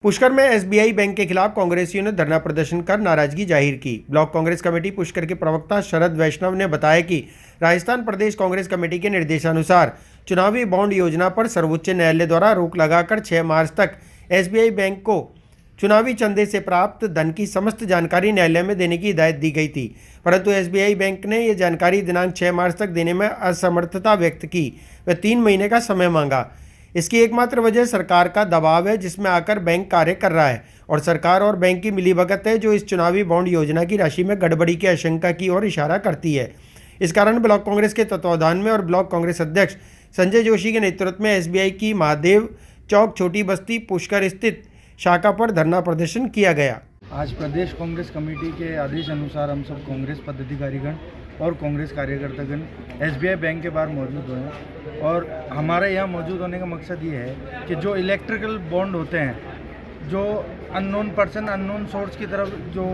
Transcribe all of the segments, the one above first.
पुष्कर में SBI bank के खिलाफ कांग्रेसियों ने धरना प्रदर्शन कर नाराजगी जाहिर की। ब्लॉक कांग्रेस कमेटी पुष्कर के प्रवक्ता शरद वैष्णव ने बताया कि राजस्थान प्रदेश कांग्रेस कमेटी के निर्देशानुसार चुनावी बॉन्ड योजना पर सर्वोच्च न्यायालय द्वारा रोक लगाकर 6 मार्च तक एसबीआई बैंक को चुनावी चंदे से प्राप्त धन की समस्त जानकारी न्यायालय में देने की हिदायत दी गई थी, परंतु एसबीआई बैंक ने यह जानकारी दिनांक 6 मार्च तक देने में असमर्थता व्यक्त की व 3 महीने का समय मांगा। इसकी एकमात्र वजह सरकार का दबाव है, जिसमें आकर बैंक कार्य कर रहा है और सरकार और बैंक की मिलीभगत है, जो इस चुनावी बॉन्ड योजना की राशि में गड़बड़ी की आशंका की ओर इशारा करती है। इस कारण ब्लॉक कांग्रेस के तत्वावधान में और ब्लॉक कांग्रेस अध्यक्ष संजय जोशी के नेतृत्व में एसबीआई की महादेव चौक छोटी बस्ती पुष्कर स्थित शाखा पर धरना प्रदर्शन किया गया। आज प्रदेश कांग्रेस कमेटी के आदेश अनुसार हम सब कांग्रेस पदाधिकारीगण और कांग्रेस कार्यकर्तागण एसबीआई बैंक के बाहर मौजूद हुए हैं और हमारे यहाँ मौजूद होने का मकसद ये है कि जो इलेक्ट्रिकल बॉन्ड होते हैं, जो अननोन पर्सन अननोन सोर्स की तरफ जो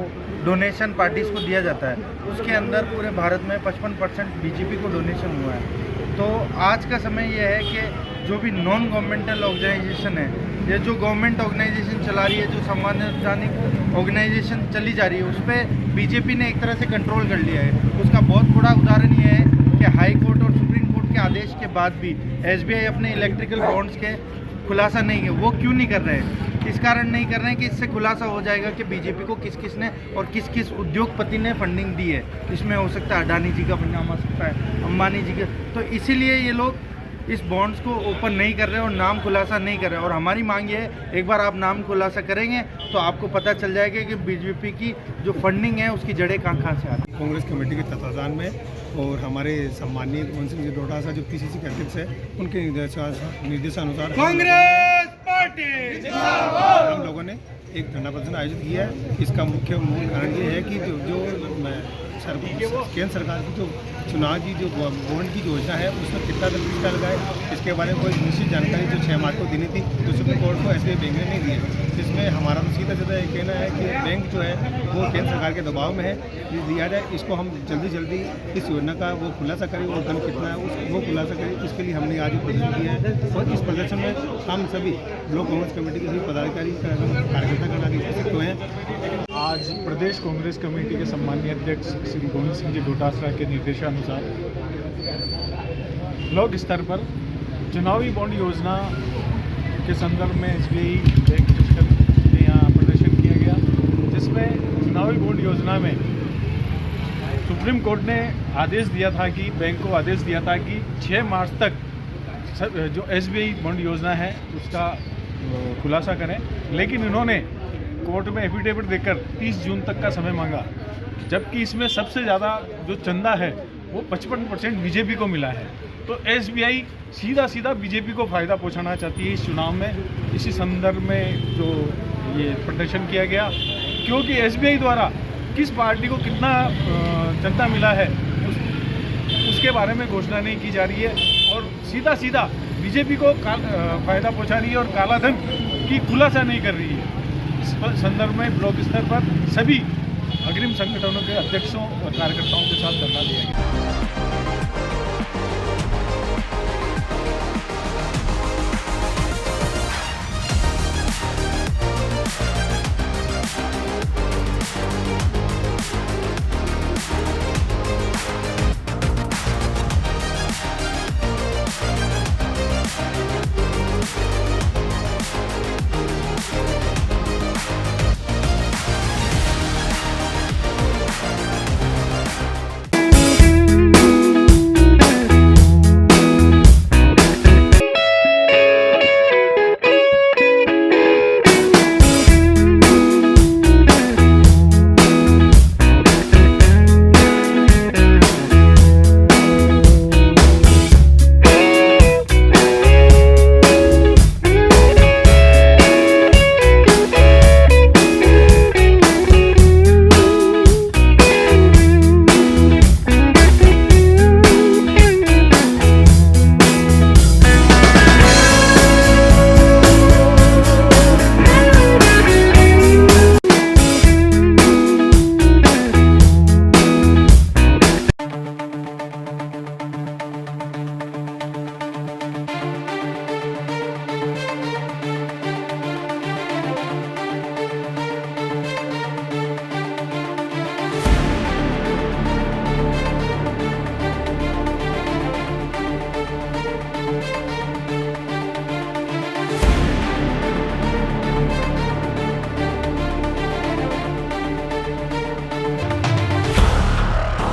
डोनेशन पार्टीज़ को दिया जाता है, उसके अंदर पूरे भारत में 55% बीजेपी को डोनेशन हुआ है। तो आज का समय ये है कि जो भी नॉन गवर्नमेंटल ऑर्गेनाइजेशन है, ये जो गवर्नमेंट ऑर्गेनाइजेशन चला रही है, जो संवैधानिक ऑर्गेनाइजेशन चली जा रही है, उस पर बीजेपी ने एक तरह से कंट्रोल कर लिया है। उसका बहुत बड़ा उदाहरण ये है कि हाई कोर्ट और सुप्रीम कोर्ट के आदेश के बाद भी एसबीआई अपने इलेक्ट्रिकल बॉन्ड्स के खुलासा नहीं है। वो क्यों नहीं कर रहे हैं? इस कारण नहीं कर रहे हैं कि इससे खुलासा हो जाएगा कि बीजेपी को किस किस ने और किस किस उद्योगपति ने फंडिंग दी है। इसमें हो सकता है अडानी जी का फंडिंग हो सकता है, अंबानी जी का। तो इसीलिए ये लोग इस बॉन्ड्स को ओपन नहीं कर रहे और नाम खुलासा नहीं कर रहे। और हमारी मांग ये है, एक बार आप नाम खुलासा करेंगे तो आपको पता चल जाएगा कि बीजेपी की जो फंडिंग है उसकी जड़ें कहाँ से आती है। कांग्रेस कमेटी के तत्वाधान में और हमारे सम्मानीय पवन सिंह जी डोटासरा जो पीसीसी के अध्यक्ष है, उनके निर्देशानुसार कांग्रेस पार्टी हम लोगों ने एक धरना प्रदर्शन आयोजित किया है। इसका मुख्य मूल कारण ये है कि केंद्र सरकार की जो चुनाव की जो बॉन्ड की योजना है, उसमें कितना पैसा लगाए, इसके बारे में कोई निश्चित जानकारी जो 6 मार्च को देनी थी, तो सुप्रीम कोर्ट को एसबीआई बैंक ने नहीं दी है। इसमें हमारा तो सीधा सीधा ये कहना है कि बैंक जो है वो केंद्र सरकार के दबाव में है, दिया जाए इसको, हम जल्दी इस योजना का वो खुलासा करें और धन कितना है वो खुलासा करें। इसके लिए हमने आज प्रदर्शन किया है और इस प्रदर्शन में हम सभी ब्लॉक कांग्रेस कमेटी के सभी पदाधिकारी कार्यकर्ता आगे उपस्थित हुए हैं। आज प्रदेश कांग्रेस कमेटी के सम्मानीय अध्यक्ष श्री पवन सिंह जी डोटासरा के निर्देशानुसार ब्लॉक स्तर पर चुनावी बॉन्ड योजना के संदर्भ में एसबीआई बैंक पुष्कर के यहाँ प्रदर्शन किया गया, जिसमें चुनावी बॉन्ड योजना में सुप्रीम कोर्ट ने आदेश दिया था कि बैंक को आदेश दिया था कि 6 मार्च तक जो एसबीआई बॉन्ड योजना है उसका खुलासा करें, लेकिन इन्होंने कोर्ट में एफिडेविट देकर 30 जून तक का समय मांगा, जबकि इसमें सबसे ज़्यादा जो चंदा है वो 55% बीजेपी को मिला है। तो एसबीआई सीधा बीजेपी को फ़ायदा पहुंचाना चाहती है इस चुनाव में। इसी संदर्भ में जो ये प्रदर्शन किया गया, क्योंकि एसबीआई द्वारा किस पार्टी को कितना चंदा मिला है उसके बारे में घोषणा नहीं की जा रही है और सीधा बीजेपी को फ़ायदा पहुँचा रही है और कालाधन की खुलासा नहीं कर रही है। इस संदर्भ में ब्लॉक स्तर पर सभी अग्रिम संगठनों के अध्यक्षों और कार्यकर्ताओं के साथ धरना दिया गया।